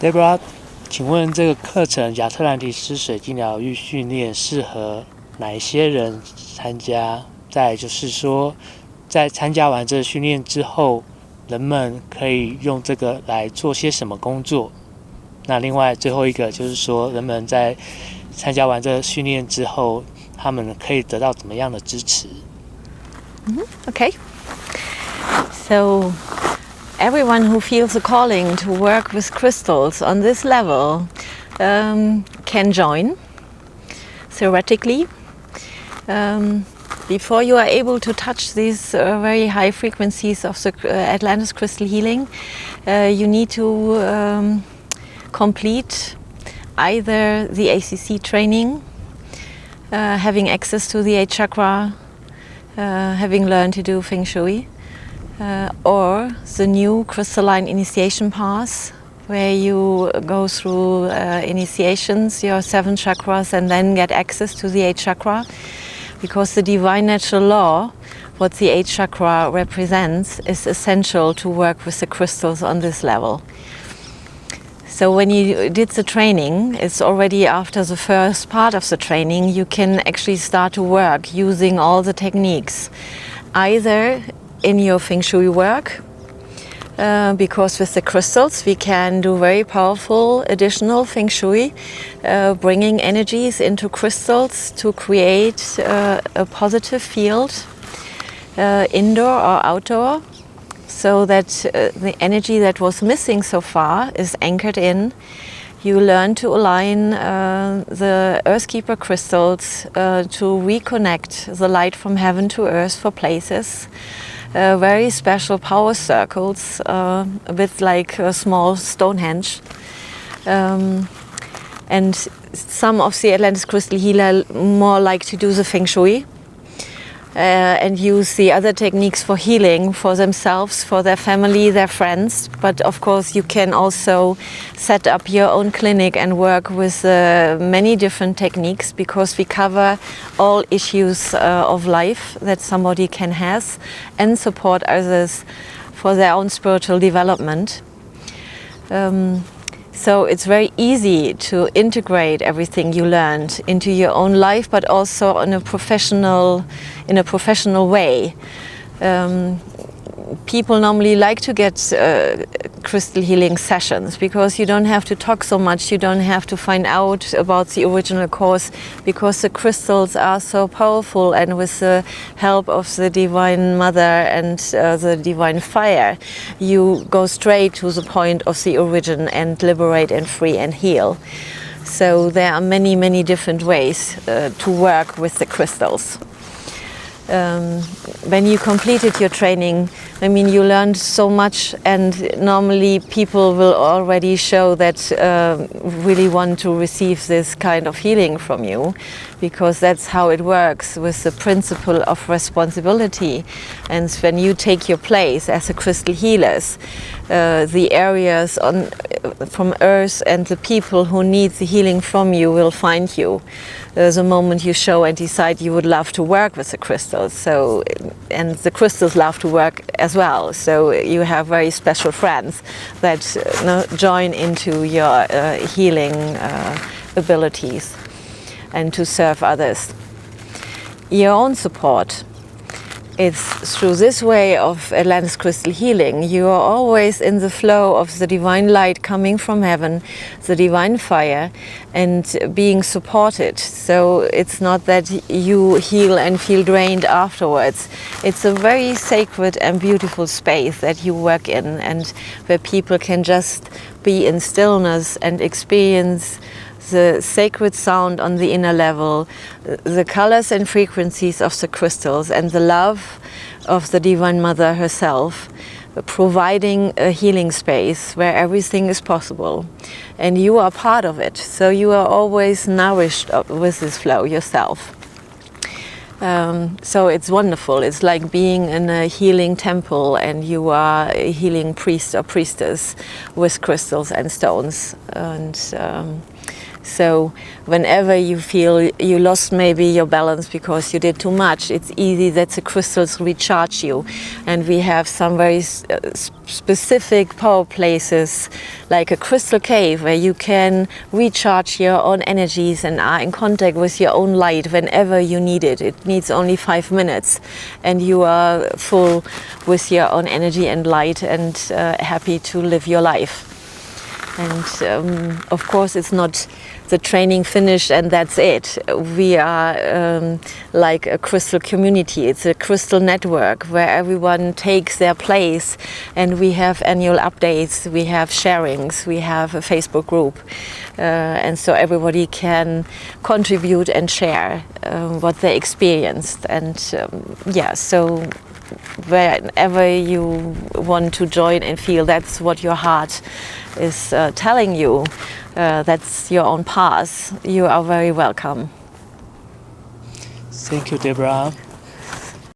Deborah， 请问这个课程亚特兰提斯水晶疗愈训练适合哪一些人参加？再来就是说，在参加完这个训练之后，人们可以用这个来做些什么工作？那另外最后一个就是说，人们在参加完这个训练之后，他们可以得到怎么样的支持？Okay. So everyone who feels a calling to work with crystals on this level can join theoretically. Before you are able to touch these very high frequencies of the Atlantis crystal healing, you need to complete either the ACC training, having access to the 8th chakra, having learned to do Feng Shui, or the new crystalline initiation path, where you go through initiations, your 7 chakras, and then get access to the 8th chakra. Because the divine natural law, what the 8th chakra represents, is essential to work with the crystals on this level. So when you did the training, it's already after the first part of the training, you can actually start to work using all the techniques, either in your Feng Shui work, because with the crystals we can do very powerful additional Feng Shui, bringing energies into crystals to create a positive field, indoor or outdoor, so that the energy that was missing so far is anchored in. You learn to align the Earthkeeper crystals to reconnect the light from heaven to earth for places. Very special power circles, a bit like a small Stonehenge. And some of the Atlantis crystal healer more like to do the Feng Shui and use the other techniques for healing for themselves, for their family, their friends. But of course you can also set up your own clinic and work with many different techniques, because we cover all issues of life that somebody can have, and support others for their own spiritual development. So it's very easy to integrate everything you learned into your own life, but also in a professional way. People normally like to get crystal healing sessions, because you don't have to talk so much, you don't have to find out about the original cause, because the crystals are so powerful, and with the help of the Divine Mother and the Divine Fire, you go straight to the point of the origin and liberate and free and heal. So there are many, many different ways to work with the crystals. When you completed your training, I mean, you learned so much, and normally people will already show that really want to receive this kind of healing from you, because that's how it works with the principle of responsibility. And when you take your place as a crystal healers, the areas from Earth and the people who need the healing from you will find you the moment you show and decide you would love to work with the crystals. So, and the crystals love to work as well. So you have very special friends that join into your healing abilities and to serve others. Your own support. It's through this way of Atlantis crystal healing, you are always in the flow of the divine light coming from heaven, the divine fire, and being supported. So it's not that you heal and feel drained afterwards. It's a very sacred and beautiful space that you work in, and where people can just be in stillness and experience the sacred sound on the inner level, the colors and frequencies of the crystals, and the love of the Divine Mother herself, providing a healing space where everything is possible. And you are part of it, so you are always nourished with this flow yourself. So it's wonderful. It's like being in a healing temple, and you are a healing priest or priestess with crystals and stones. And So whenever you feel you lost maybe your balance because you did too much, it's easy that the crystals recharge you. And we have some very specific power places, like a crystal cave, where you can recharge your own energies and are in contact with your own light whenever you need it. It needs only 5 minutes and you are full with your own energy and light and happy to live your life. And of course it's not the training finished and that's it. We are like a crystal community. It's a crystal network where everyone takes their place, and we have annual updates, we have sharings, we have a Facebook group, and so everybody can contribute and share what they experienced. And so whenever you want to join and feel that's what your heart is telling you, that's your own path, you are very welcome. Thank you, Deborah.